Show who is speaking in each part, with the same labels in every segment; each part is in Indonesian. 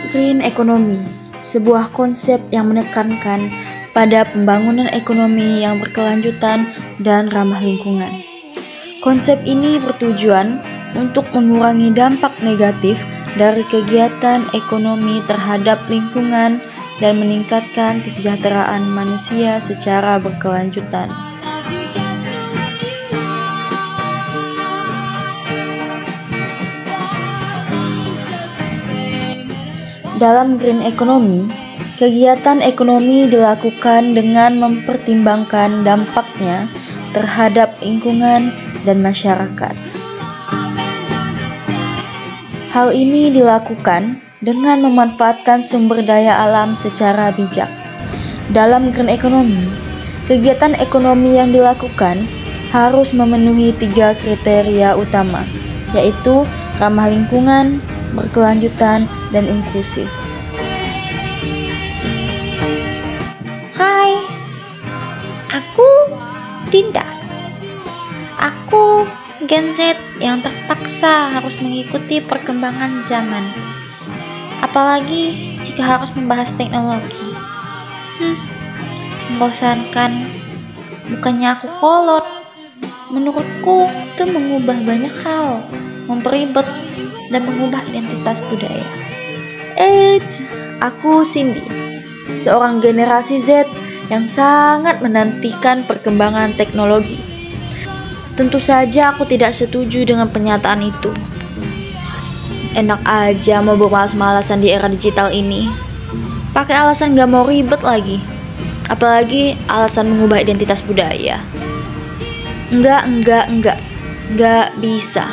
Speaker 1: Green economy, sebuah konsep yang menekankan pada pembangunan ekonomi yang berkelanjutan dan ramah lingkungan. Konsep ini bertujuan untuk mengurangi dampak negatif dari kegiatan ekonomi terhadap lingkungan dan meningkatkan kesejahteraan manusia secara berkelanjutan. Dalam green economy, kegiatan ekonomi dilakukan dengan mempertimbangkan dampaknya terhadap lingkungan dan masyarakat. Hal ini dilakukan dengan memanfaatkan sumber daya alam secara bijak. Dalam green economy, kegiatan ekonomi yang dilakukan harus memenuhi 3 kriteria utama, yaitu ramah lingkungan, berkelanjutan, dan inklusif.
Speaker 2: Hai, aku Dinda. Aku Gen Z yang terpaksa harus mengikuti perkembangan zaman. Apalagi jika harus membahas teknologi. Membosankan. Bukannya aku kolot. Menurutku itu mengubah banyak hal, memperibet dan mengubah identitas budaya.
Speaker 1: Aku Cindy, seorang generasi Z yang sangat menantikan perkembangan teknologi. Tentu saja aku tidak setuju dengan pernyataan itu. Enak aja mau bermalas-malasan di era digital ini. Pakai alasan gak mau ribet lagi. Apalagi alasan mengubah identitas budaya. Enggak bisa.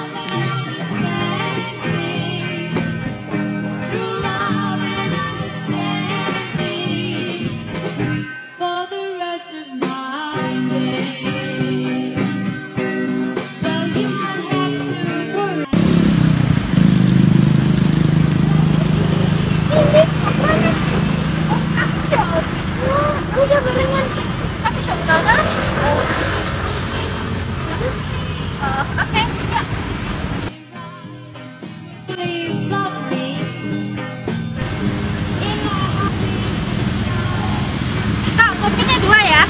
Speaker 2: Kopinya 2 ya?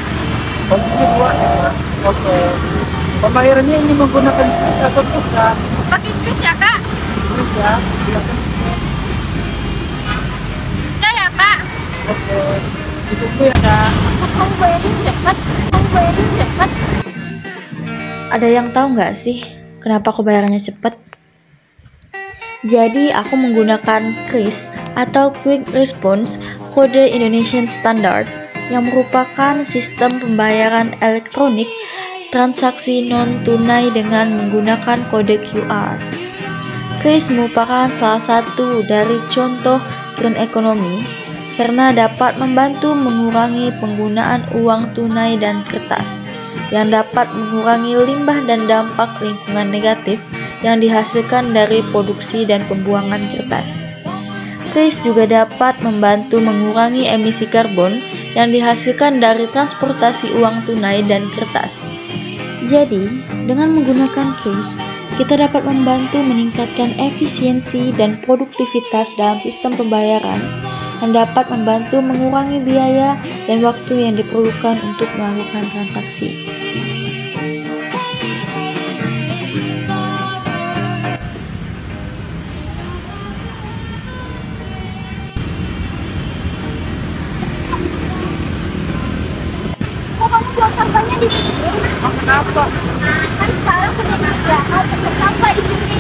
Speaker 3: Kopinya 2 ya, Kak. Oke. Pembayarannya ini menggunakan kris atau pulsa?
Speaker 2: Pakai kris ya, Kak?
Speaker 3: Kris ya.
Speaker 2: Udah ya, Kak?
Speaker 3: Oke. Ditunggu ya, Kak.
Speaker 2: Kamu bayarin cepat.
Speaker 1: Ada yang tahu nggak sih kenapa aku bayarannya cepet? Jadi aku menggunakan kris atau Quick Response Kode Indonesian Standard yang merupakan sistem pembayaran elektronik transaksi non-tunai dengan menggunakan kode QR. Kris merupakan salah satu dari contoh green economy karena dapat membantu mengurangi penggunaan uang tunai dan kertas, yang dapat mengurangi limbah dan dampak lingkungan negatif yang dihasilkan dari produksi dan pembuangan kertas. Kris juga dapat membantu mengurangi emisi karbon yang dihasilkan dari transportasi uang tunai dan kertas. Jadi, dengan menggunakan kris, kita dapat membantu meningkatkan efisiensi dan produktivitas dalam sistem pembayaran yang dapat membantu mengurangi biaya dan waktu yang diperlukan untuk melakukan transaksi.
Speaker 2: Kok kamu buang sampahnya di sini?
Speaker 3: Kenapa?
Speaker 2: Kan sekarang sudah disediakan tempat sampah di sini.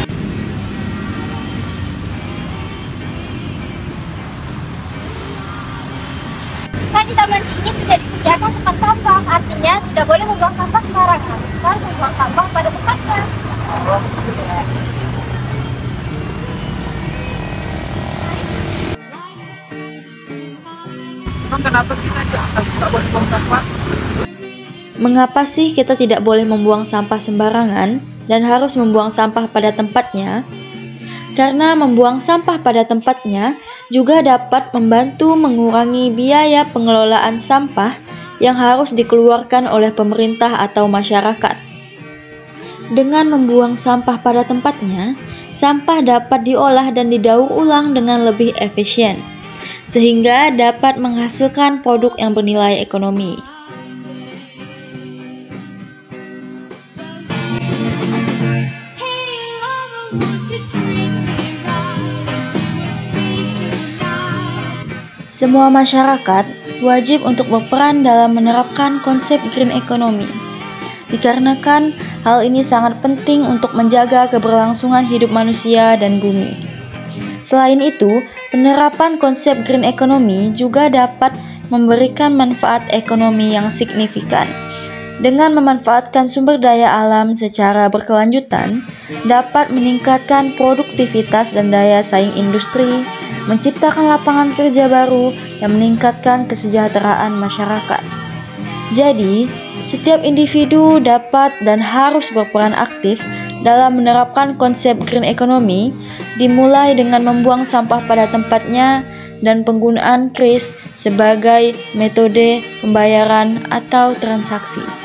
Speaker 2: Kan di taman ini sudah disediakan tempat sampah, artinya tidak boleh membuang sampah sembarangan. Harus membuang sampah pada tempatnya.
Speaker 3: Emang kenapa sih nggak boleh buang sampah?
Speaker 1: Mengapa sih kita tidak boleh membuang sampah sembarangan dan harus membuang sampah pada tempatnya? Karena membuang sampah pada tempatnya juga dapat membantu mengurangi biaya pengelolaan sampah yang harus dikeluarkan oleh pemerintah atau masyarakat. Dengan membuang sampah pada tempatnya, sampah dapat diolah dan didaur ulang dengan lebih efisien, sehingga dapat menghasilkan produk yang bernilai ekonomi. Semua masyarakat wajib untuk berperan dalam menerapkan konsep green economy, dikarenakan hal ini sangat penting untuk menjaga keberlangsungan hidup manusia dan bumi. Selain itu, penerapan konsep green economy juga dapat memberikan manfaat ekonomi yang signifikan. Dengan memanfaatkan sumber daya alam secara berkelanjutan, dapat meningkatkan produktivitas dan daya saing industri, menciptakan lapangan kerja baru, yang meningkatkan kesejahteraan masyarakat. Jadi, setiap individu dapat dan harus berperan aktif dalam menerapkan konsep green economy, dimulai dengan membuang sampah pada tempatnya dan penggunaan kris sebagai metode pembayaran atau transaksi.